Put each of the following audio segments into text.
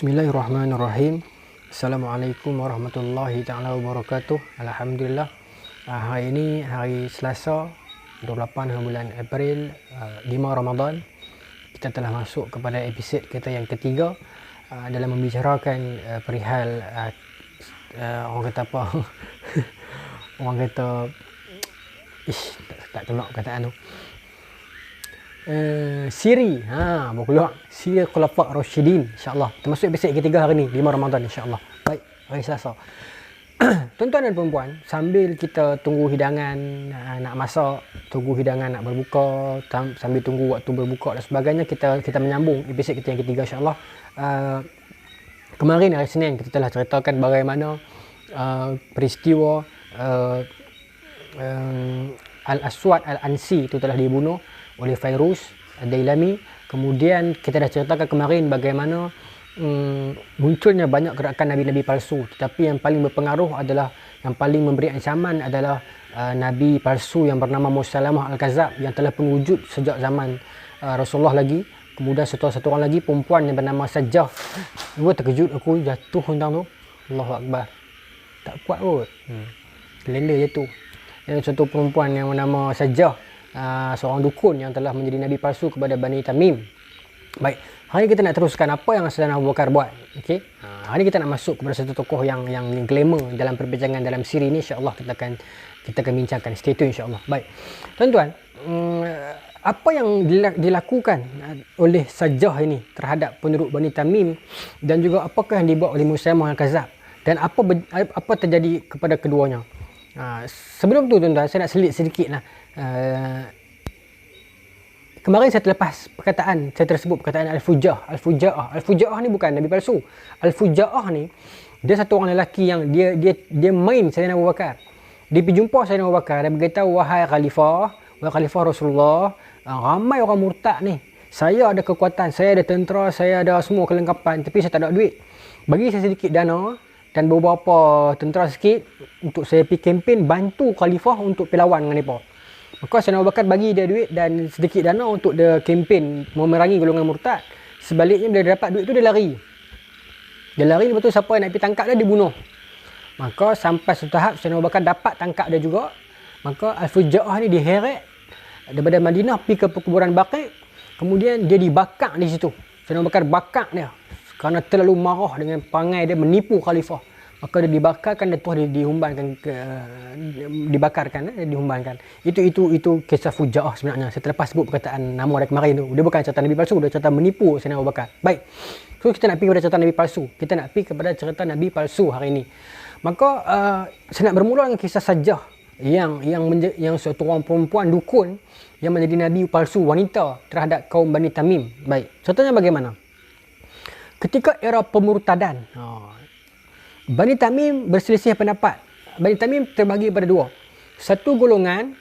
Bismillahirrahmanirrahim. Assalamualaikum warahmatullahi taala wabarakatuh. Alhamdulillah. Hari ini hari Selasa 28 bulan April 5 Ramadan. Kita telah masuk kepada episod kita yang ketiga dalam membicarakan perihal orang kata apa? Orang kata tak tolak kataan tu. Siri berkeluar Siri Khulafa' Rasyidin, insyaAllah termasuk episod ketiga hari ni 5 Ramadan, insyaAllah. Baik, hari Selasa. Tuan-tuan dan perempuan, sambil kita tunggu hidangan nak masak, tunggu hidangan nak berbuka, sambil tunggu waktu berbuka dan sebagainya, kita menyambung episod kita yang ketiga, insyaAllah. Kemarin hari Senin kita telah ceritakan bagaimana peristiwa Al-Aswad Al-Ansi itu telah dibunuh oleh Fairuz Ad-Dailami. Kemudian kita dah ceritakan kemarin bagaimana munculnya banyak gerakan nabi-nabi palsu, tetapi yang paling berpengaruh adalah, yang paling memberi ancaman adalah nabi palsu yang bernama Musailamah Al-Kadzab yang telah pun wujud sejak zaman Rasulullah lagi. Kemudian satu orang lagi perempuan yang bernama Sajjah. Terkejut aku jatuh tentang tu. Allahu Akbar. Tak kuat kot. Kelenda jatuh. Dan satu perempuan yang bernama Sajjah, seorang dukun yang telah menjadi nabi palsu kepada Bani Tamim. Baik, hari ini kita nak teruskan apa yang Sayyidina Abu Bakar buat. Okey. Hari ini kita nak masuk kepada satu tokoh yang glamour dalam perbincangan dalam siri ini, insya-Allah kita akan bincangkan. Stay tune, insya-Allah. Baik. Tuan-tuan, apa yang dilakukan oleh Sajjah ini terhadap penduduk Bani Tamim, dan juga apakah yang dibuat oleh Musailamah Al-Kadzab, dan apa terjadi kepada keduanya. Sebelum tu tuan-tuan, saya nak selit sedikitlah. Kemarin saya terlepas perkataan, saya tersebut perkataan Al-Fujaah ni bukan nabi palsu. Al-Fujaah ni dia satu orang lelaki yang dia main Sayyidina Abu Bakar. Dia pergi jumpa Sayyidina Abu Bakar, dia beritahu, wahai khalifah Rasulullah, ramai orang murtad ni. Saya ada kekuatan, saya ada tentera, saya ada semua kelengkapan, tapi saya tak ada duit. Bagi saya sedikit dana dan beberapa tentera sikit untuk saya pergi kempen bantu khalifah untuk pergi lawan dengan mereka. Maka Sayyidina Abu Bakar bagi dia duit dan sedikit dana untuk dia kempen memerangi golongan murtad. Sebaliknya bila dia dapat duit tu, dia lari. Lepas tu siapa yang nak pergi tangkap dia, dia bunuh. Maka sampai satu tahap Sayyidina Abu Bakar dapat tangkap dia juga. Maka Al-Fujaah ni diheret daripada Madinah pergi ke perkuburan Baqi'. Kemudian dia dibakar di situ. Sayyidina Abu Bakar bakar dia kerana terlalu marah dengan perangai dia menipu khalifah. Maka dia dibakarkan, dia terus dihumbankan. Itu kisah Fujaah sebenarnya. Saya terlepas sebut perkataan nama dia kemarin tu. Dia bukan cerita nabi palsu, dia cerita menipu Sayyidina Abu Bakar. Baik. So kita nak pergi kepada cerita nabi palsu. Kita nak pergi kepada cerita nabi palsu hari ini. Maka saya nak bermula dengan kisah Sajjah yang satu orang perempuan dukun yang menjadi nabi palsu wanita terhadap kaum Bani Tamim. Baik. Ceritanya bagaimana? Ketika era pemurtadan, Bani Tamim berselisih pendapat. Bani Tamim terbagi pada dua. Satu golongan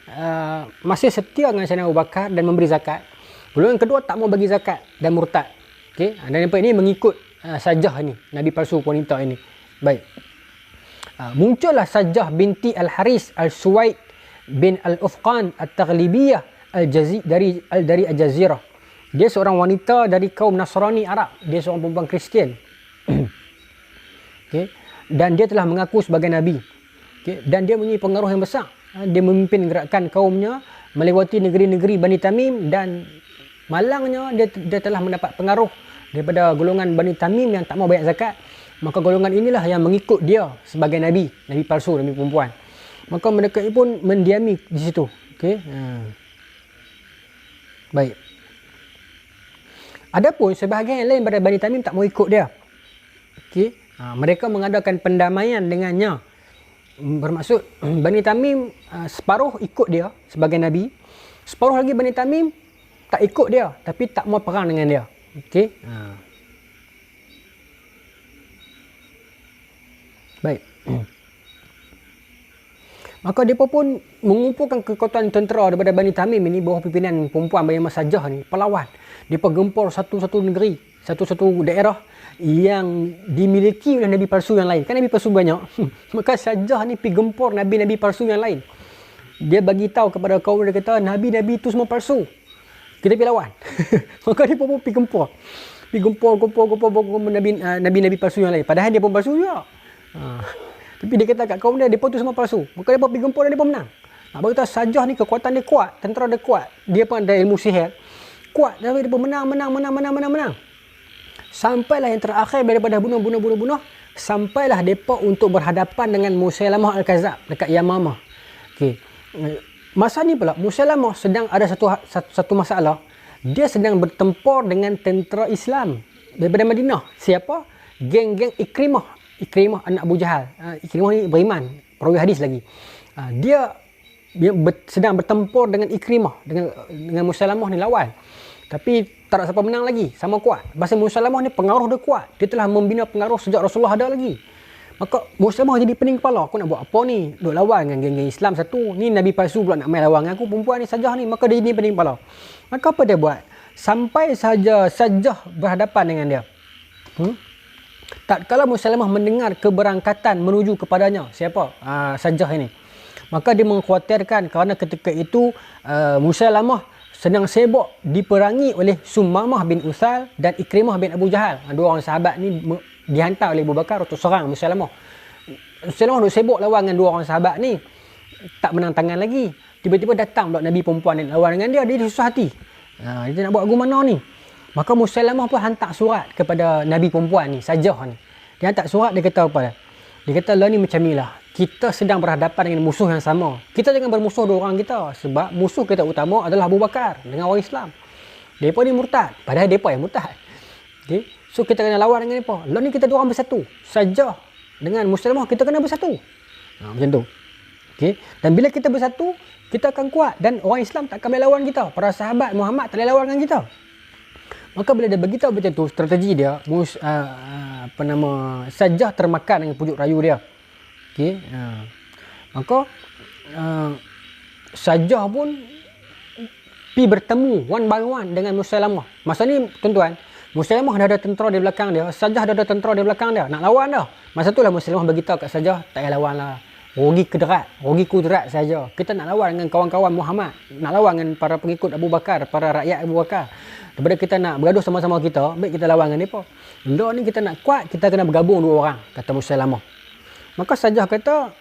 masih setia dengan Sayyidina Abu Bakar dan memberi zakat. Golongan kedua tak mau bagi zakat dan murtad. Okey, dan ini mengikut Sajjah ini, nabi palsu wanita ini. Baik. Muncullah Sajjah binti Al-Haris Al-Suwaid bin Al-Ufqan At-Taghlibiyah dari Al-Jazirah. Dia seorang wanita dari kaum Nasrani Arab. Dia seorang perempuan Kristian. Okay. Dan dia telah mengaku sebagai Nabi. Okay. Dan dia mempunyai pengaruh yang besar. Dia memimpin gerakan kaumnya melewati negeri-negeri Bani Tamim, dan malangnya dia telah mendapat pengaruh daripada golongan Bani Tamim yang tak mau bayar zakat. Maka golongan inilah yang mengikut dia sebagai Nabi. Nabi palsu, Nabi perempuan. Maka mereka ini pun mendiami di situ. Okay. Baik. Adapun sebahagian yang lain pada Bani Tamim tak mau ikut dia. Okey, mereka mengadakan pendamaian dengannya. Bermaksud Bani Tamim separuh ikut dia sebagai nabi, separuh lagi Bani Tamim tak ikut dia tapi tak mau perang dengan dia. Okey. Baik. Maka mereka pun mengumpulkan kekuatan tentera daripada Bani Tamim ini bawah pimpinan perempuan bernama Sajjah ni, pelawan. Mereka gempur satu-satu negeri, satu-satu daerah yang dimiliki oleh nabi palsu yang lain. Kan nabi palsu banyak. Maka Sajjah ni pergi gempur nabi-nabi palsu yang lain. Dia bagi tahu kepada kaum dia, kata nabi-nabi itu semua palsu. Kita pergi lawan. Maka dia pun pergi gempur. Pergi gempur Nabi palsu yang lain. Padahal dia pun palsu juga. Tapi dia kata kat kaum dia tu semua palsu. Maka dia pergi gempur dan dia pun menang. Baru kata Sajah ni kekuatan dia kuat, tentera dia kuat. Dia pun ada ilmu sihir. Kuat, tapi dia pun menang. Sampailah yang terakhir daripada bunuh. Sampailah mereka untuk berhadapan dengan Musailamah Al-Kazab dekat Yamamah. Okey. Masa ni pula Musailamah sedang ada satu masalah. Dia sedang bertempur dengan tentera Islam daripada Madinah. Siapa? Geng-geng Ikrimah anak Abu Jahal. Ikrimah ni beriman, perawi hadis lagi. Dia sedang bertempur dengan Ikrimah, dengan Musailamah ni lawan. Tapi tak ada siapa menang lagi, sama kuat. Pasal Musailamah ni pengaruh dia kuat. Dia telah membina pengaruh sejak Rasulullah ada lagi. Maka Musailamah jadi pening kepala. Aku nak buat apa ni? Duk lawan dengan geng-geng Islam satu. Ni Nabi palsu pula nak main lawan dengan aku, perempuan ni Sajah ni. Maka dia jadi pening kepala. Maka apa dia buat? Sampai saja Sajah berhadapan dengan dia. Tatkala Musailamah mendengar keberangkatan menuju kepadanya. Siapa? Sajah ini. Maka dia mengkhawatirkan kerana ketika itu Musailamah sedang sibuk diperangi oleh Sumamah bin Utsal dan Ikrimah bin Abu Jahal. Dua orang sahabat ni dihantar oleh Abu Bakar untuk serang Musailamah. Musailamah duk sibuk lawan dengan dua orang sahabat ni. Tak menang tangan lagi. Tiba-tiba datang pula Nabi perempuan ni lawan dengan dia. Dia susah hati. Dia nak buat gimana ni? Maka Musailamah pun hantar surat kepada Nabi perempuan ni, Sajah ni. Dia hantar surat, dia kata apa? Dia kata, lah ni macam ni lah. Kita sedang berhadapan dengan musuh yang sama. Kita jangan bermusuh dua orang kita. Sebab musuh kita utama adalah Abu Bakar dengan orang Islam. Mereka ni murtad. Padahal mereka yang murtad. Okay? So kita kena lawan dengan mereka. Lah ni kita dua orang bersatu. Sajah dengan Musailamah kita kena bersatu. Macam tu. Okay? Dan bila kita bersatu, kita akan kuat. Dan orang Islam tak akan boleh lawan kita. Para sahabat Muhammad tak boleh lawan dengan kita. Maka bila dia beritahu macam tu, strategi dia, Sajah termakan dengan pujuk rayu dia. Okey. Maka Sajah pun pergi bertemu one by one dengan Musailamah. Masa ni tuan-tuan, Musailamah dah ada tentera di belakang dia, Sajah dah ada tentera di belakang dia. Nak lawan dah. Masa tu lah Musailamah beritahu kat Sajah, tak payah lawan lah. Rugi kudrat saja. Kita nak lawan dengan kawan-kawan Muhammad, nak lawan dengan para pengikut Abu Bakar, para rakyat Abu Bakar. Daripada kita nak bergaduh sama-sama kita, baik kita lawan dengan mereka. Benda ni kita nak kuat, kita kena bergabung dua orang, kata Musailamah. Maka Sajah kata,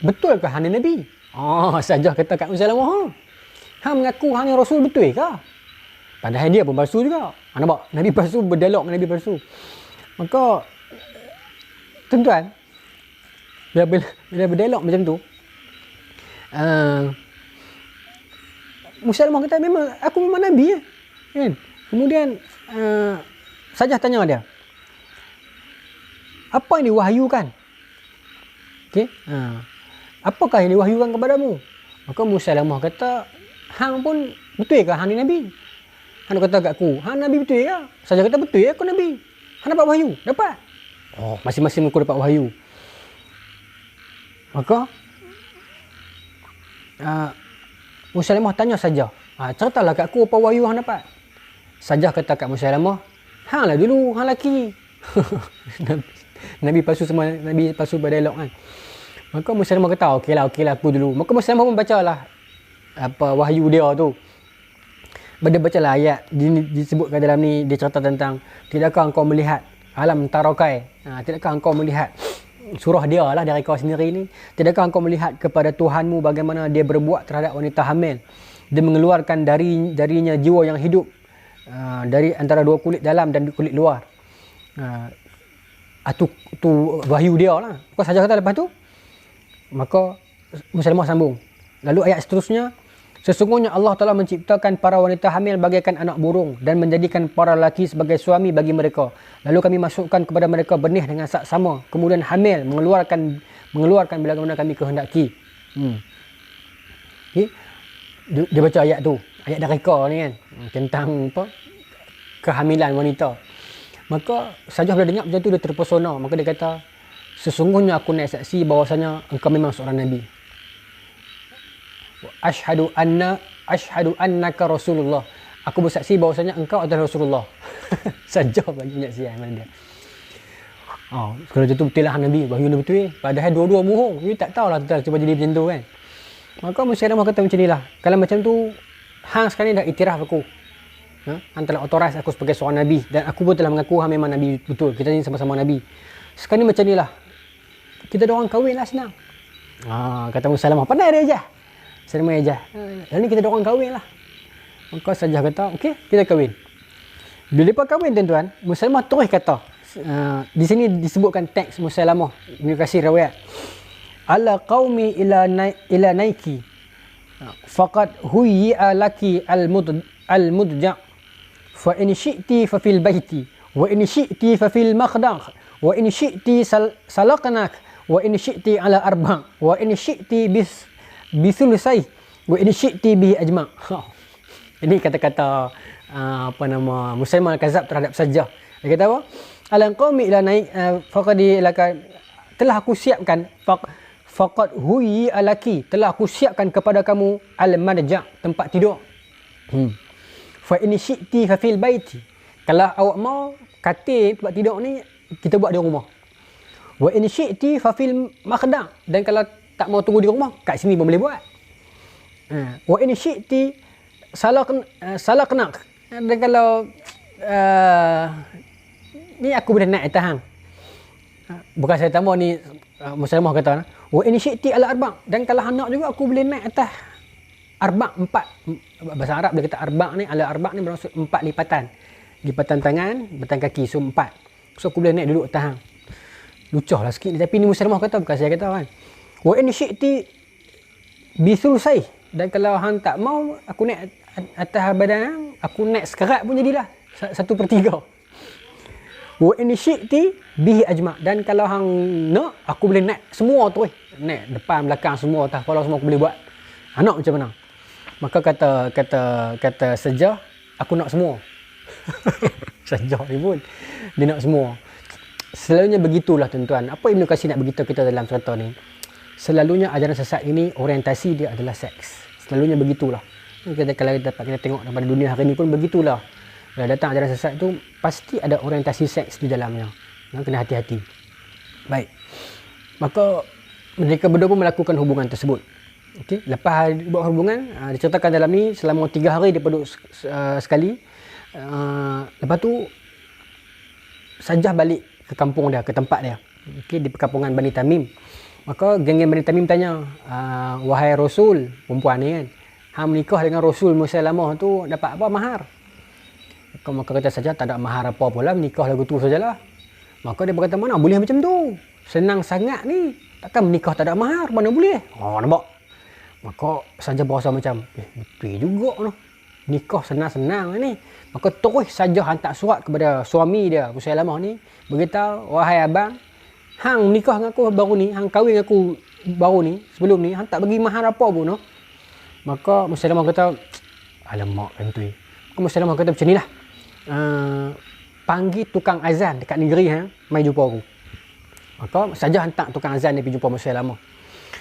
betul ke hang ni Nabi? Sajah kata kat Musailamah, hang mengaku hang ni Rasul betul ke? Padahal dia pun palsu juga. Nampak? Nabi palsu berdialog dengan Nabi palsu. Maka, tuan-tuan, bila berdialog macam tu, Musailamah kata, aku memang Nabi kan? Kemudian Sajah tanya dia, apa yang diwahyukan? Okay? Apakah yang diwahyukan kepadamu? Maka Musailamah kata, hang pun betul ke hang ni Nabi? Hang kata kat aku, hang Nabi betul ke? Sajah kata, betul ya aku Nabi. Hang dapat wahyu? Dapat. Masing-masing aku dapat wahyu. Maka Musailamah tanya Sajah, ceritalah kat aku apa wahyu hang dapat. Sajah kata kat Musailamah, hang lah dulu, hang laki. Nabi palsu semua, Nabi palsu berdialog kan. Maka Musailamah kata, okeylah aku dulu. Maka Musailamah pun bacalah apa wahyu dia tu. Dia bacalah ayat disebutkan dalam ni, dia cerita tentang tidakkah engkau melihat alam tarakai. Tidakkah engkau melihat, surah dia lah dari kau sendiri ni, tidakkah engkau melihat kepada Tuhanmu bagaimana dia berbuat terhadap wanita hamil. Dia mengeluarkan darinya jiwa yang hidup dari antara dua kulit dalam dan kulit luar. Tu wahyu dia lah. Kau saja kata lepas tu. Maka Musailamah sambung. Lalu ayat seterusnya, sesungguhnya Allah Ta'ala menciptakan para wanita hamil bagaikan anak burung dan menjadikan para lelaki sebagai suami bagi mereka. Lalu kami masukkan kepada mereka benih dengan saksama. Kemudian hamil mengeluarkan bila mana kami kehendaki. Okay. Dia baca ayat tu. Ayat Darika ni kan. Tentang apa? Kehamilan wanita. Maka Sajah bila dengar macam tu dia terpesona. Maka dia kata, sesungguhnya aku naik saksi bahawasanya engkau memang seorang Nabi. Ashhadu annaka Rasulullah. Aku bersaksi bahawasanya engkau adalah Rasulullah. Sajah bagi penyaksian pada dia. Kalau macam tu betul lah Nabi, wahyu ni betul. Padahal dua-dua bohong. You tak tahulah cuba jadi macam tu kan. Maka Musailamah kata macam ni lah. Kalau macam tu, hang sekarang ni dah iktiraf aku. Hang telah authorize aku sebagai seorang Nabi. Dan aku pun telah mengaku hang memang Nabi betul. Kita ni sama-sama Nabi. Sekarang ni macam ni lah. Kita ada orang kahwin lah senang. Kata Musailamah, pandai dia aja. Musailamah aja. Lalu ni kita ada orang kahwin lah. Maka Sajah kata, okey, kita kahwin. Bila mereka kahwin tuan-tuan, Musailamah terus kata, di sini disebutkan teks Musailamah, Ibnu Katsir riwayat. Ala qaumi ila naiki faqad huyya laki al-mudja fa in syi'ti fa fil baiti wa in syi'ti fa fil makhdaq wa in syi'ti salaqnak wa in syi'ti ala arba wa in syi'ti bisulusai wa in syi'ti bi ajma. Ini kata-kata Musailamah al-Kadzdzab terhadap Sajah. Dia kata apa? Alan qaumi ila naik faqad laka, telah aku siapkan faqad huyi alaki, telah aku siapkan kepada kamu al-madja, tempat tidur. Fa in syi'ti fa fil baiti, kalau awak mau katil tempat tidur ni kita buat di rumah. Wa in syi'ti fa fil makhdaq, dan kalau tak mau tunggu di rumah, kat sini pun boleh buat. Wa in syi'ti salaqnak, dan kalau ni aku boleh naik atas hang. Bukan saya tambah ni, Musailamah kata, wa in syi'ti ala arba', dan kalau hang nak juga aku boleh naik atas arba', 4. Bahasa Arab dia kata arba' ni, ala arba' ni bermaksud 4 lipatan. Lipatan tangan, lipatan kaki, so 4. So aku boleh naik duduk atas hang. Lucah lah sikit, tapi ni Musailamah kata, bukan saya kata kan. Wa in syi'ti bisulusai, dan kalau hang tak mau aku naik atas badan hang, aku naik sekerat pun jadilah 1/3. Wa in syi'ti bihi ajma', dan kalau hang nak aku boleh naik semua tu, naik depan belakang semua, atas kepala semua aku boleh buat. Nak macam mana? Maka kata Sajah, aku nak semua. Sajah ni pun dia nak semua. Selalunya begitulah tuan-tuan. Apa Ibnu Katsir nak beritahu kita dalam cerita ni? Selalunya ajaran sesat ini orientasi dia adalah seks. Selalunya begitulah. Kalau kita tengok daripada dunia hari ni pun begitulah. Bila datang ajaran sesat tu pasti ada orientasi seks di dalamnya. Kena hati-hati. Baik. Maka mereka berdua pun melakukan hubungan tersebut. Okey, lepas buat hubungan, diceritakan dalam ni selama 3 hari dia duduk sekali. Lepas tu Sajah balik ke kampung dia, ke tempat dia. Okey, di perkampungan Bani Tamim. Maka geng-geng Bani Tamim tanya, wahai Rasul, perempuan ni kan, hang menikah dengan Rasul Musailamah tu dapat apa mahar? Maka kata Sajah, tak ada mahar apa pula, menikah lagu tu sajalah. Maka dia berkata, mana boleh macam tu? Senang sangat ni. Takkan menikah tak ada mahar, mana boleh? Nampak? Maka Sajah berasa macam, betul juga noh. Nikah senang-senang ni. Maka terus Sajah hantar surat kepada suami dia, Musailamah ni, beritahu, wahai abang, hang menikah dengan aku baru ni, hang kahwin dengan aku baru ni, sebelum ni, hang tak bagi mahar apa pun noh. Maka Musailamah kata, alamak kantui. Maka Musailamah kata macam ni lah. Panggil tukang azan dekat negeri mai jumpa aku. Maka Sajah hantar tukang azan dia pergi jumpa Musailamah.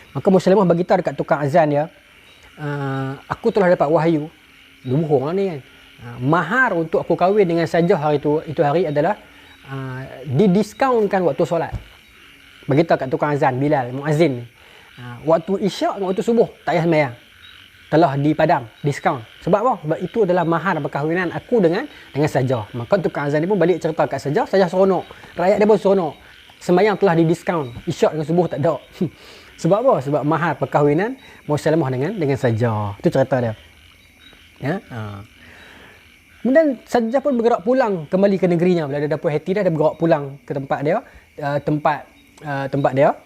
Maka Musailamah beritahu dekat tukang azan dia, aku telah dapat wahyu. Dia bohong lah ni kan. Mahar untuk aku kahwin dengan Sajah hari itu hari adalah didiskaunkan waktu solat. Beritahu kat tukang azan Bilal, muazzin ni. Waktu isyak dan waktu subuh tak payah sembahyang. Telah dipadam, diskaun. Sebab apa? Sebab itu adalah mahar perkahwinan aku dengan Sajah. Maka tukang azan ni pun balik cerita kat Sajah, Sajah seronok. Rakyat dia pun seronok. Sembahyang telah didiskaun. Isyak dengan subuh tak ada. Sebab apa? Sebab mahar perkahwinan Musailamah dengan Sajah. Itu cerita dia. Ya. Kemudian Sajah pun bergerak pulang kembali ke negerinya. Bila dia dapat hati dia bergerak pulang ke tempat dia, tempat dia.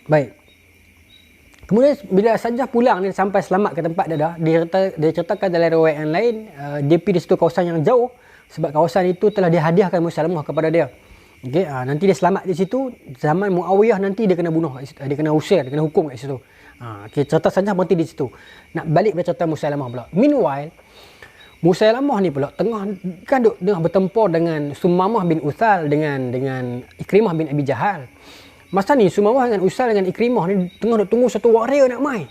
Baik. Kemudian bila Sajah pulang dia sampai selamat ke tempat dia, dia ceritakan dalam riwayat yang lain, dia pergi di satu kawasan yang jauh sebab kawasan itu telah dihadiahkan Musailamah kepada dia. Okey, nanti dia selamat di situ, zaman Muawiyah nanti dia kena bunuh, dia kena usir, dia kena hukum kat situ. Okey, cerita Sajah berhenti di situ. Nak balik pada cerita Musailamah pula. Meanwhile, Musailamah ni pula tengah bertempur dengan Sumamah bin Utsal dengan Ikrimah bin Abi Jahal. Masa ni Sumamah dengan Utsal dengan Ikrimah ni tengah tunggu satu warrior nak mai.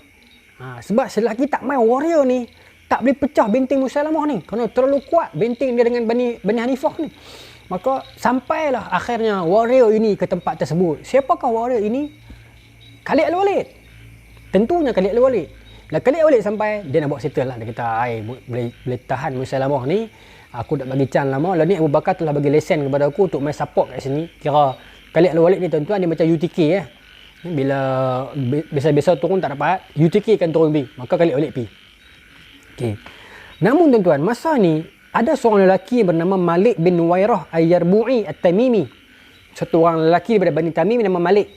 Sebab selagi tak mai warrior ni, tak boleh pecah benteng Musailamah ni. Kerana terlalu kuat benteng dia dengan Bani Hanifah ni. Maka sampailah akhirnya warrior ini ke tempat tersebut. Siapakah warrior ini? Khalid Al-Walid. Tentunya Khalid Al-Walid. Dah Khalid Walid sampai, dia nak buat settle lah. Dia kata, boleh tahan Musailamah ni. Aku tak bagi can lama. Lalu ni Abu Bakar telah bagi lesen kepada aku untuk main support kat sini. Kira Khalid Walid ni tuan-tuan, dia macam UTK Bila biasa-biasa turun tak dapat, UTK akan turun pergi. Maka Khalid Walid pergi. Okay. Namun tuan-tuan, masa ni ada seorang lelaki yang bernama Malik bin Nuwairah Al-Yarbu'i At-Tamimi. Satu orang lelaki daripada Bani Tamim nama Malik.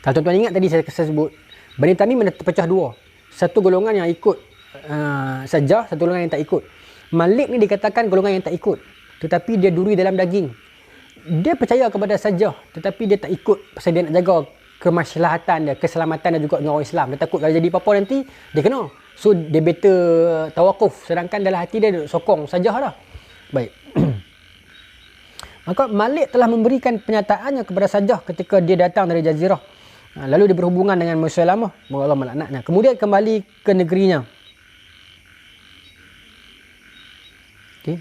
Kalau tuan-tuan ingat tadi saya sebut, Bani Tamim terpecah dua. Satu golongan yang ikut saja, satu golongan yang tak ikut. Malik ni dikatakan golongan yang tak ikut, tetapi dia duri dalam daging. Dia percaya kepada saja, tetapi dia tak ikut pasal dia nak jaga kemaslahatan dia, keselamatan dia juga dengan orang Islam. Dia takut kalau jadi apa-apa nanti dia kena. So dia better tawakuf, sedangkan dalam hati dia sokong saja dah. Baik. Maka Malik telah memberikan penyataannya kepada Sajah ketika dia datang dari Jazirah. Lalu dia berhubungan dengan Musailamah. Allah melaknatnya. Kemudian kembali ke negerinya. Okay.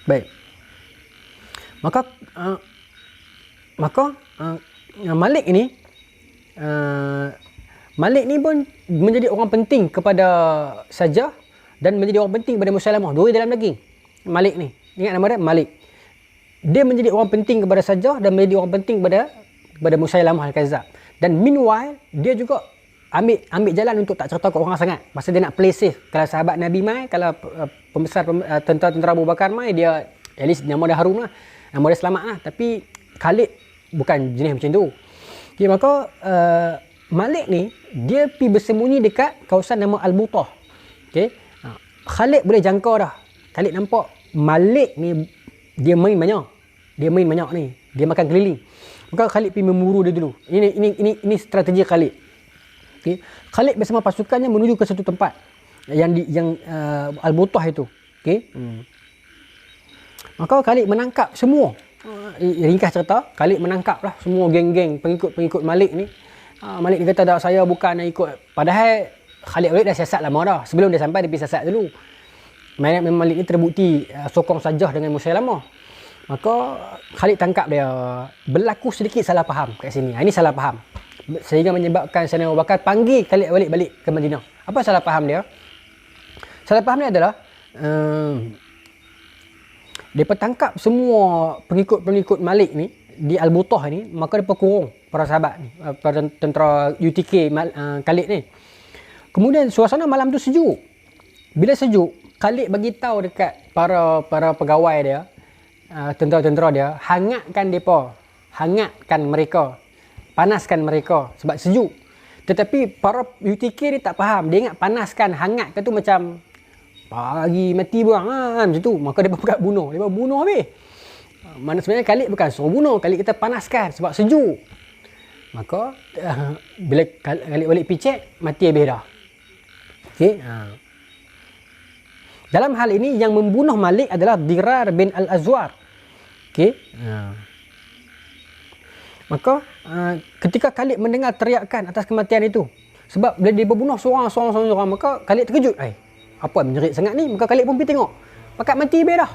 Baik. Maka Malik ni pun menjadi orang penting kepada Sajah dan menjadi orang penting kepada Musailamah. Dua dalam daging. Malik ni. Ingat nama dia? Malik. Dia menjadi orang penting kepada Sajah dan menjadi orang penting kepada Musailamah Al-Kazzab. Dan meanwhile, dia juga ambil jalan untuk tak cerita ke orang sangat. Pasal dia nak play safe. Kalau sahabat Nabi mai, kalau pembesar tentera Abu Bakar mai, dia at least nama dia harum lah. Nama dia selamat lah. Tapi Khalid bukan jenis macam tu. Okay, maka Malik ni, dia pergi bersembunyi dekat kawasan nama Al-Mutah. Okay. Khalid boleh jangka dah. Khalid nampak Malik ni dia main banyak. Dia makan keliling. Maka Khalid pergi memburu dia dulu. Ini strategi Khalid. Okay. Khalid bersama pasukannya menuju ke satu tempat yang Al-Mutah itu. Okay. Maka Khalid menangkap semua. Ringkas cerita, Khalid menangkap lah semua geng-geng pengikut Malik ni. Malik dia kata, saya bukan nak ikut. Padahal Khalid Walid dah siasat lama dah. Sebelum dia sampai, dia pergi siasat dulu. Malik ni terbukti sokong Sajah dengan Musailamah. Maka Khalid tangkap dia. Berlaku sedikit salah faham kat sini. Ini salah faham. Sehingga menyebabkan Sayyidina Abu Bakar panggil Khalid Walid balik ke Madinah. Apa salah faham dia? Salah faham dia adalah dia tangkap semua pengikut Malik ni di Al-Mutah ni, maka dia kurung para sahabat ni, para tentera UTK Khalid ni. Kemudian suasana malam tu sejuk. Bila sejuk, Khalid bagi tahu dekat para pegawai dia, tentera-tentera dia, hangatkan mereka, panaskan mereka sebab sejuk. Tetapi para UTK ni tak faham. Dia ingat panaskan, hangatkan tu macam pagi mati buang macam tu. Maka dia berpekat bunuh. Dia bunuh habis. Mana sebenarnya Khalid bukan suruh bunuh. Khalid kita panaskan sebab sejuk. Maka bila Khalid Walid pergi cek, mati habis dah. Okay. Dalam hal ini yang membunuh Malik adalah Dirar bin Al-Azwar. Okay. Maka ketika Khalid mendengar teriakan atas kematian itu, sebab bila dia berbunuh seorang, maka Khalid terkejut. Apa menjerit sangat ni? Maka Khalid pun pergi tengok. Pakat mati habis dah.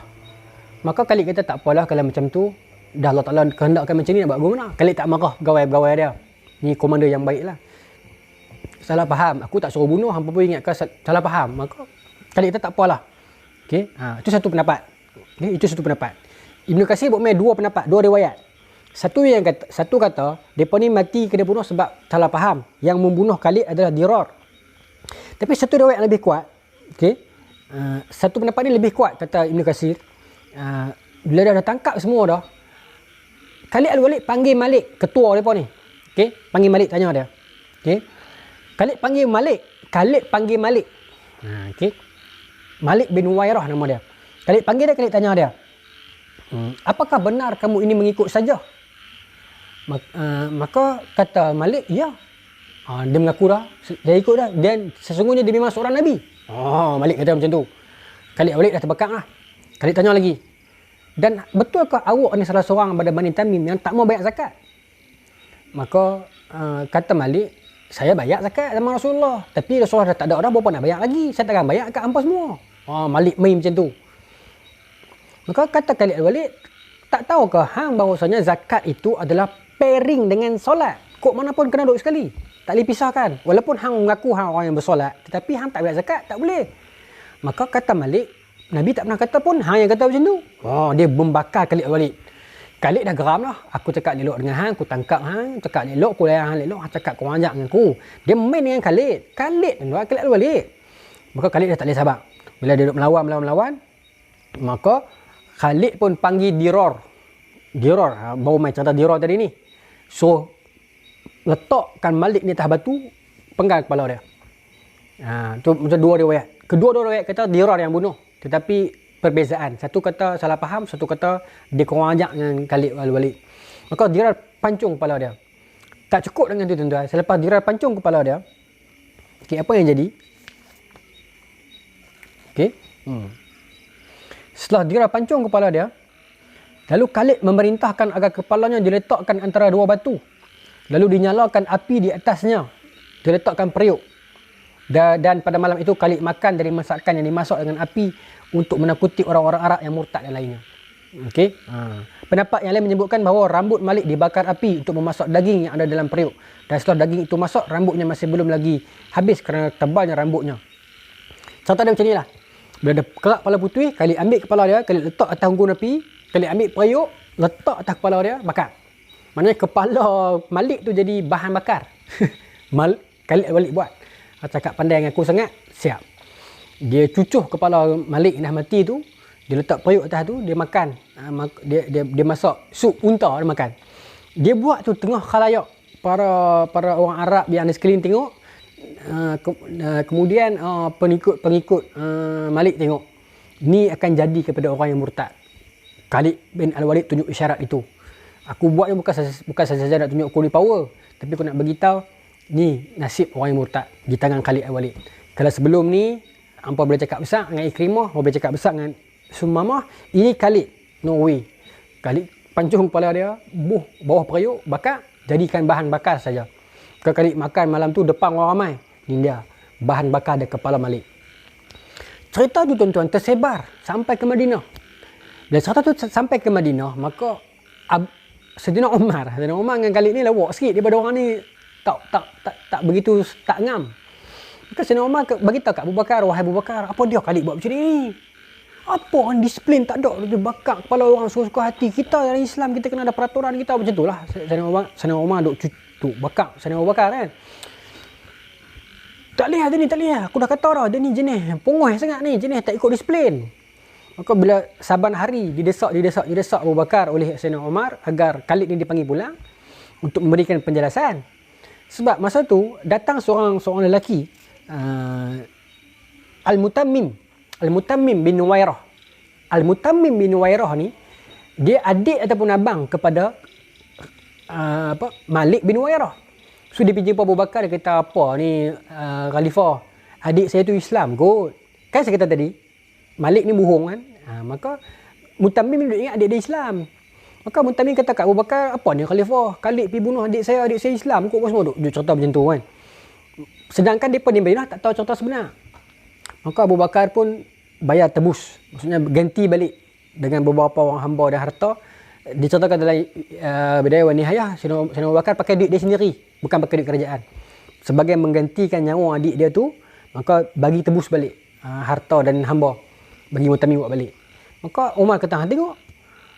Maka Khalid kata, tak apalah kalau macam tu. Dah Allah Ta'ala kehendakkan macam ni, nak buat gimana? Khalid tak marah pegawai-pegawai dia. Ni komander yang baik lah. Salah faham. Aku tak suruh bunuh. Hampa pun ingatkan salah faham. Maka Khalid kata tak apalah. Okay? Itu satu pendapat. Okay? Itu satu pendapat. Ibn Katsir buat main dua pendapat. Dua riwayat. Satu kata, mereka ni mati kena bunuh sebab salah faham. Yang membunuh Khalid adalah Dirar. Tapi satu riwayat lebih kuat. Okay? Satu pendapat ni lebih kuat, kata Ibn Katsir. Bila dah tangkap semua dah, Khalid Al-Walid panggil Malik, ketua mereka ni. Okay? Panggil Malik, tanya dia. Okay? Khalid panggil Malik. Okay? Malik bin Nuwairah nama dia. Khalid panggil dia, Khalid tanya dia. Apakah benar kamu ini mengikut saja? Maka kata Malik, ya. Dia mengaku dah, dia ikut dah. Dan sesungguhnya dia memang seorang Nabi. Malik kata macam tu. Khalid Walid dah terbakar lah. Khalid tanya lagi. Dan betulkah awak ni salah seorang pada Bani Tamim yang tak mau bayar zakat? Maka kata Malik, saya bayar zakat sama Rasulullah. Tapi Rasulullah dah tak ada orang, berapa nak bayar lagi? Saya takkan bayar kat hampa semua. Malik main macam tu. Maka kata Khalid Al-Walid, tak tahukah hang bahawasanya zakat itu adalah pairing dengan solat? Kok mana pun kena duduk sekali. Tak boleh pisahkan. Walaupun hang mengaku hang orang yang bersolat, tetapi hang tak bayar zakat, tak boleh. Maka kata Malik, Nabi tak pernah kata pun hang yang kata macam tu. Oh, dia membakar Khalid Al-Walid. Khalid dah geram lah. Aku cakap elok dengan hang, aku tangkap hang, cakap elok, aku layan hang elok, hang cakap kau ajak dengan aku. Dia main dengan Khalid. Khalid Al-Walid. Maka Khalid dah tak boleh sabar. Bila dia duduk melawan, maka Khalid pun panggil Diror, baru main cerita Diror tadi ni. So, letakkan Malik ni atas batu, penggal kepala dia. Tu macam dua riwayat. Kedua-dua riwayat kata Diror yang bunuh. Tetapi perbezaan. Satu kata salah faham, satu kata dia kurang ajak dengan Khalid Al-Walid. Maka Diror pancung kepala dia. Tak cukup dengan tu tuan-tuan. Selepas Diror pancung kepala dia, okay, apa yang jadi? Okay. Setelah Diror pancung kepala dia, lalu Khalid memerintahkan agar kepalanya diletakkan antara dua batu. Lalu dinyalakan api di atasnya. Diletakkan periuk. Dan pada malam itu Khalid makan dari masakan yang dimasak dengan api untuk menakuti orang-orang Arab yang murtad dan lainnya. Okey. Pendapat yang lain menyebutkan bahawa rambut Malik dibakar api untuk memasak daging yang ada dalam periuk. Dan setelah daging itu masak, rambutnya masih belum lagi habis kerana tebalnya rambutnya. Contoh dia macam inilah. Bila ada kerak kepala putih, Khalid ambil kepala dia, Khalid letak atas unggun api, Khalid ambil periuk, letak atas kepala dia, bakar. Maknanya kepala Malik tu jadi bahan bakar. Khalid Al-Walid buat. Cakap pandai dengan aku sangat, siap. Dia cucuh kepala Malik yang dah mati tu, dia letak periuk atas tu, dia makan. Dia masak sup unta, dia makan. Dia buat tu tengah khalayak. Para orang Arab yang ada sekeliling tengok. Kemudian pengikut Malik tengok. Ni akan jadi kepada orang yang murtad. Khalid bin Al-Walid tunjuk isyarat itu. Aku buat ni bukan saja nak tunjuk aku ni power, tapi aku nak beritahu ni nasib orang yang murtad di tangan Khalid Al-Walid. Kalau sebelum ni hampa boleh cakap besar dengan Ikrimah, hampa boleh cakap besar dengan Sumamah, ini Khalid, no way. Khalid pancung kepala dia, bawah periuk, bakar, jadikan bahan bakar saja. Kalau Khalid makan malam tu depan orang ramai, ni dia bahan bakar dia kepala Malik. Cerita tu tuan-tuan tersebar sampai ke Madinah. Bila cerita tu sampai ke Madinah, maka Sayyidina Umar dengan Khalid ni lawak sikit daripada orang ni, tak begitu tak ngam. Maka Sayyidina Umar bagi tahu kat Abu Bakar, wahai Abu Bakar, apa dia Khalid buat macam ni? Apa orang disiplin tak ada, dia bakar kepala orang suka-suka hati. Kita dalam Islam kita kena ada peraturan kita macam itulah. Sayyidina Umar duk bakar Sayyidina Abu Bakar kan. Tak boleh dia ni, tak boleh. Aku dah kata dah, dia ni jenis pongoi sangat ni, jenis tak ikut disiplin. Maka bila saban hari didesak Abu Bakar oleh Sayyidina Umar agar Khalid ni dipanggil pulang untuk memberikan penjelasan. Sebab masa tu datang seorang lelaki, Al-Mutammim bin Nuwairah. Al-Mutammim bin Nuwairah ni dia adik ataupun abang kepada Malik bin Nuwairah. So dia pergi jumpa Abu Bakar, dia kata apa ni Khalifah, adik saya tu Islam kot. Kan saya kata tadi Malik ni bohong kan. Maka Mutammim duduk ingat adik dia Islam. Maka Mutammim kata kat Abu Bakar, apa ni Khalifah, Khalid pergi bunuh adik saya Islam kot. Semua duduk cerita macam tu kan. Sedangkan mereka di Madinah tak tahu cerita sebenar. Maka Abu Bakar pun bayar tebus. Maksudnya ganti balik dengan beberapa orang hamba dan harta. Diceritakan dalam Bidayah wa Nihayah, Sayyidina Abu Bakar pakai duit dia sendiri, bukan pakai duit kerajaan. Sebagai menggantikan nyawa adik dia tu, maka bagi tebus balik harta dan hamba, bagi Mutammim buat balik. Maka Umar kata, tengok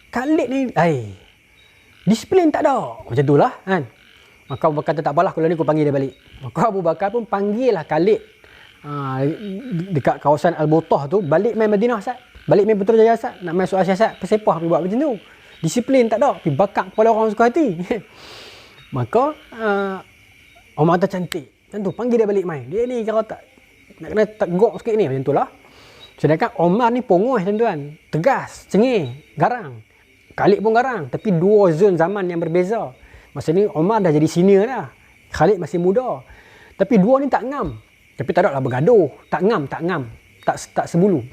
Khalid ni, disiplin tak ada. Macam itulah kan. Maka Abu Bakar kata, tak apalah, kalau ni aku panggil dia balik. Maka Abu Bakar pun panggil lah Khalid dekat kawasan Al-Butah tu, balik main Madinah Sat. Balik main Putrajaya Sat. Nak main soal siasat, persepah pergi buat macam tu. Disiplin tak ada, pergi bakar kepala orang suka hati. Maka Umar kata cantik. Macam tu, panggil dia balik main. Dia ni kalau tak nak kena teguk sikit ni, macam tu lah. Sedangkan Umar ni pongoi tuan-tuan. Tegas, cengih, garang. Khalid pun garang. Tapi dua zon zaman yang berbeza. Masa ni Umar dah jadi senior dah. Khalid masih muda. Tapi dua ni tak ngam. Tapi tak ada lah bergaduh. Tak ngam. Tak sebulu.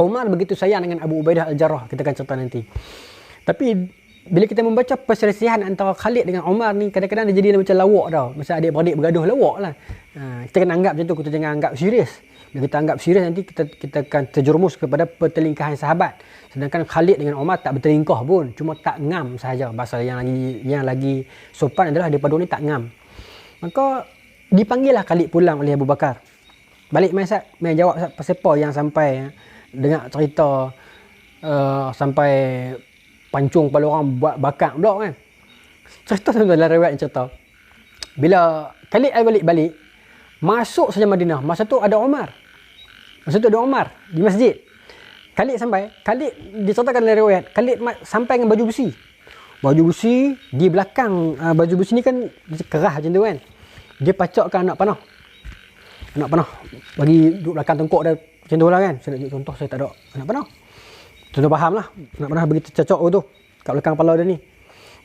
Umar begitu sayang dengan Abu Ubaidah Al-Jarrah. Kita akan cerita nanti. Tapi bila kita membaca perselisihan antara Khalid dengan Umar ni, kadang-kadang dia jadi macam lawak dah. Masa adik-beradik bergaduh, lawak lah. Kita kena anggap macam tu. Kita jangan anggap serius. Bila kita anggap serius, nanti kita akan terjerumus kepada pertelingkahan sahabat. Sedangkan Khalid dengan Umar tak bertelingkah pun, cuma tak ngam sahaja. Bahasa yang lagi sopan adalah daripada ni tak ngam. Maka dipanggillah Khalid pulang oleh Abu Bakar. Balik mai Ustaz, mai jawab Ustaz, pasal apa yang sampai dengar cerita sampai pancung kepala orang buat bakar pula kan. Cerita tu dalam riwayat cerita. Bila Khalid balik masuk saja Madinah, masa tu ada Umar. Di masjid. Khalid diceritakan dalam riwayat, Khalid sampai dengan baju besi. Baju besi di belakang baju besi ni kan kerah macam tu kan. Dia pacakkan anak panah. Bagi duduk belakang tengkok dia macam tu lah kan. Saya nak tunjuk contoh, saya tak ada anak panah. Contoh faham lah. Anak panah begitu cacak tu kat belakang kepala dia ni.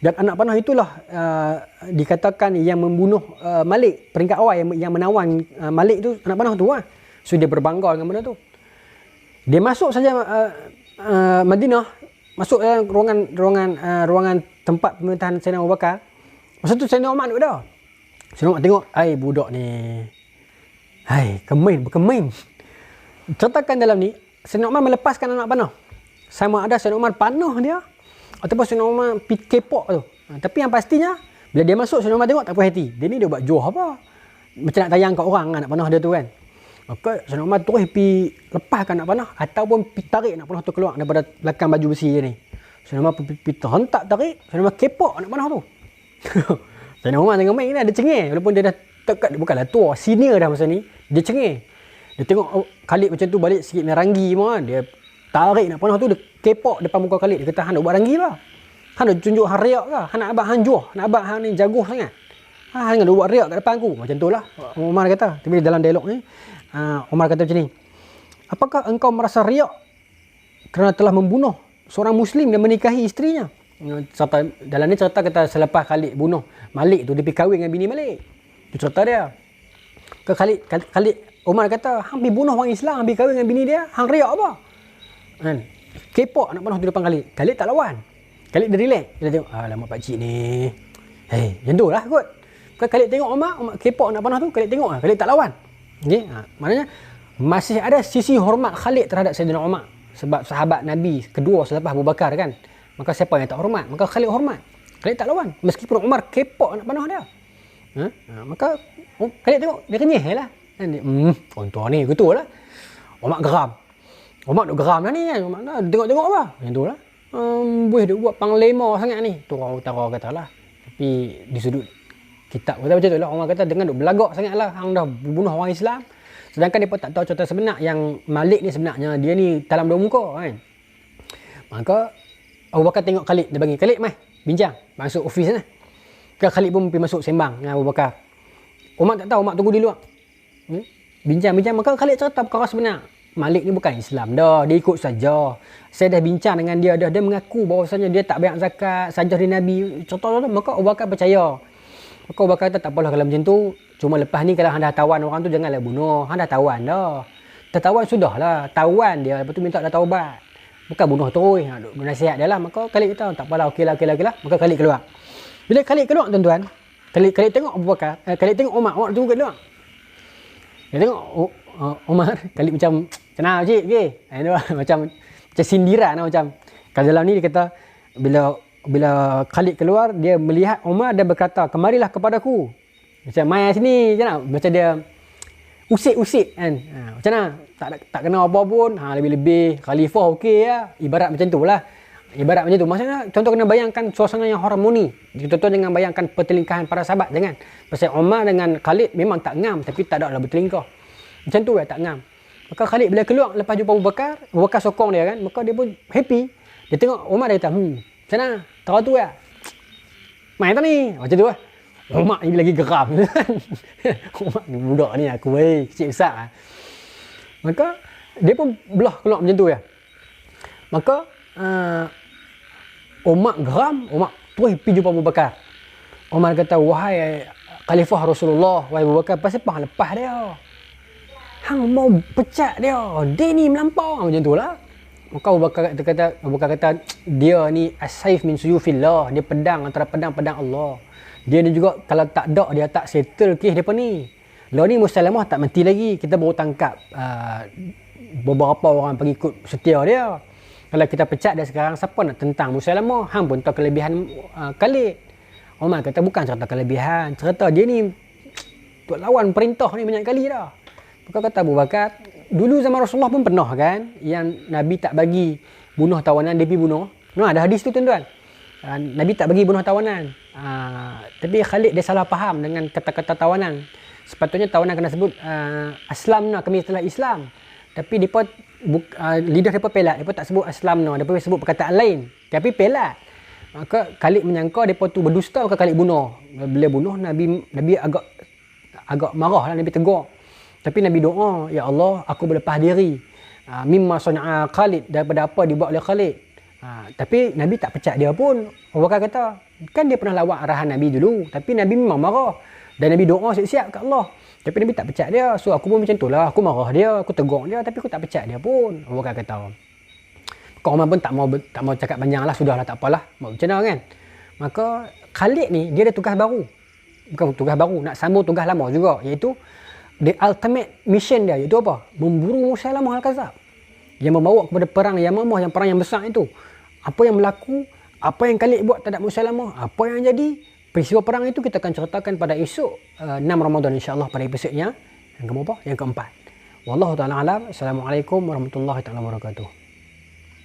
Dan anak panah itulah dikatakan yang membunuh Malik. Peringkat awal yang menawan Malik tu, anak panah tu lah. So dia berbangga dengan benda tu. Dia masuk saja Madinah, masuk dalam ruangan tempat pemerintahan Sayyidina Abu Bakar. Masa tu Sayyidina Umar duduk dah. Sayyidina Umar tengok, budak ni. Berkemin. Ceritakan dalam ni, Sayyidina Umar melepaskan anak panah. Sama ada Sayyidina Umar panah dia, ataupun Sayyidina Umar kepok tu. Tapi yang pastinya, bila dia masuk, Sayyidina Umar tengok tak puas hati. Dia ni dia buat juh apa? Macam nak tayang kat orang anak panah dia tu kan. Maka Sayyidina Umar terus pergi lepaskan anak panah, ataupun pergi tarik anak panah tu keluar daripada belakang baju besi dia ni. Sayyidina Umar pergi terhentak tarik, Sayyidina Umar kepok anak panah tu. Sayyidina Umar tengok main ni, dia cengih. Walaupun dia dah tekat, bukanlah tua, senior dah masa ni, dia cengih. Dia tengok Khalid macam tu balik sikit meranggi pun, dia tarik anak panah tu, dia kepok depan muka Khalid. Dia kata, hang nak buat ranggi lah. Hang nak tunjuk hang riak ke? Hang nak abang hang juh, nak abang hang ni jaguh sangat. Hang nak buat riak kat depan aku. Macam tu lah Umar kata. Tapi dalam dialog ni, Umar kata macam ni, apakah engkau merasa riak kerana telah membunuh seorang Muslim dan menikahi isterinya? Dalam ni cerita kata selepas Khalid bunuh Malik tu, dia pergi kahwin dengan bini Malik. Itu cerita dia. Khalid Umar kata, hang pergi bunuh orang Islam, hang pergi kahwin dengan bini dia, hang riak apa? Kan? Kepok anak panah tu depan Khalid. Khalid tak lawan. Khalid dia relax. Dia tengok, alamak pakcik ni. Macam tu lah kot. Khalid tengok Umar kepok anak panah tu, Khalid tengok lah. Khalid tak lawan. Okay? Maknanya, masih ada sisi hormat Khalid terhadap Sayyidina Umar. Sebab sahabat Nabi kedua selepas Abu Bakar kan. Maka siapa yang tak hormat? Maka Khalid hormat. Khalid tak lawan. Meskipun Umar kepok anak panah dia. Maka Khalid tengok, dia kenyih lah. Orang tua ni, betul lah. Umar geram. Umar duk geram dah ni kan. Umar dah tengok-tengok apa. Macam tu lah. Boleh duk buat panglima sangat ni. Tu orang utara kata lah. Tapi di sudut kitab kata macam tu lah. Umar kata dengan duk belagak sangat lah. Hang dah bunuh orang Islam. Sedangkan dia pun tak tahu cerita sebenar. Yang Malik ni sebenarnya dia ni talam dua muka kan. Maka Abu Bakar tengok Khalid. Dia bagi Khalid mai bincang. Masuk ofis lah. Khalid pun pergi masuk sembang dengan Abu Bakar. Umar tak tahu. Umar tunggu di luar. Bincang-bincang. Maka Khalid cerita perkara sebenar. Malik ni bukan Islam dah, dia ikut saja. Saya dah bincang dengan dia dah, dia mengaku bahawasanya dia tak bayar zakat, saja di Nabi. Contoh-contoh, maka Abu Bakar percaya. Maka Abu Bakar kata, tak apalah kalau macam tu. Cuma lepas ni kalau hang dah tawan orang tu, janganlah bunuh. Hang dah tawan dah. Tertawan sudahlah, tawan dia. Lepas tu minta dah taubat. Bukan bunuh terus. Nasihat dia lah. Maka Khalid kata, tak apalah, okeylah. Maka Khalid keluar. Bila Khalid keluar tuan-tuan, Khalid tengok Abu Bakar, Khalid tengok Umar tunggu kat luar. Dia tengok Umar, Khalid macam kenal cik, okey. Macam sindiran lah macam. Kalau dalam ni dia kata bila Khalid keluar, dia melihat Umar dan berkata, "Kemarilah kepadaku." Macam mai sini je nak. Macam dia usik-usik kan. Macam mana? Tak kena apa pun. Lebih-lebih khalifah okey ya. Ibarat macam tu lah. Ibarat macam tu. Maksudnya contoh kena bayangkan suasana yang harmoni. Contoh jangan bayangkan pertelingkahan para sahabat. Jangan. Pasal Umar dengan Khalid memang tak ngam. Tapi tak ada lah bertelingkah. Macam tu tak ngam. Maka Khalid bila keluar lepas jumpa Abu Bakar sokong dia kan. Maka dia pun happy. Dia tengok Umar, dia kata, macam mana? Tahu tu ya? Main tak ni? Macam tu lah. Umar ni lagi geram. Umar ni budak ni aku kecil besar lah. Maka dia pun belah keluar macam tu ya. Maka Umar geram. Umar terus pergi jumpa Abu Bakar. Umar kata, wahai Khalifah Rasulullah, wahai Abu Bakar, pasal apa hang lepas dia? Hang mau pecat dia. Dia ni melampau. Macam tu lah. Maka Abu Bakar kata, dia ni as-saif min suyufillah. Dia pedang antara pedang-pedang Allah. Dia ni juga kalau tak ada, dia tak settle kes depa ni. Lalu ni Musailamah tak mati lagi. Kita baru tangkap beberapa orang pengikut setia dia. Kalau kita pecat dia sekarang, siapa nak tentang Musailamah? Hang pun tahu kelebihan Khalid. Umar kata bukan cerita kelebihan, cerita dia ni untuk lawan perintah ni banyak kali dah. Maka kata Abu Bakar, dulu zaman Rasulullah pun pernah kan yang Nabi tak bagi bunuh tawanan, dia pergi bunuh. Nah, ada hadis tu tuan-tuan. Nabi tak bagi bunuh tawanan. Tapi Khalid dia salah faham dengan kata-kata tawanan. Sepatutnya tawanan kena sebut aslamna, kami telah Islam. Tapi depa lidah depa pelak, depa tak sebut aslamna, depa sebut perkataan lain. Tapi pelak. Maka Khalid menyangka depa tu berdusta, maka Khalid bunuh. Bila bunuh Nabi agak marah lah, Nabi tegur. Tapi Nabi doa, ya Allah, aku berlepas diri mimma sana'a Khalid, daripada apa dibuat oleh Khalid. Tapi Nabi tak pecat dia pun. Abu Bakar kata, kan dia pernah lawan arahan Nabi dulu, tapi Nabi memang marah. Dan Nabi doa siap-siap kat Allah. Tapi Nabi tak pecat dia. So aku pun macam tu lah. Aku marah dia, aku tegur dia, tapi aku tak pecat dia pun. Abu Bakar kata. Kau Umar pun tak mau cakap panjang lah. Sudahlah, tak apalah. Macam mana kan. Maka Khalid ni, dia ada tugas baru. Bukan tugas baru, nak sambung tugas lama juga. Iaitu, the ultimate mission dia. Iaitu apa? Memburu Musailamah Al-Kadzab. Yang membawa kepada perang Yamamah, yang perang yang besar itu. Apa yang berlaku, apa yang Khalid buat terhadap Musailamah, apa yang jadi. Peristiwa perang itu kita akan ceritakan pada esok 6 Ramadan insya-Allah pada episodnya yang keempat. Wallahu taala alam. Assalamualaikum warahmatullahi taala wabarakatuh.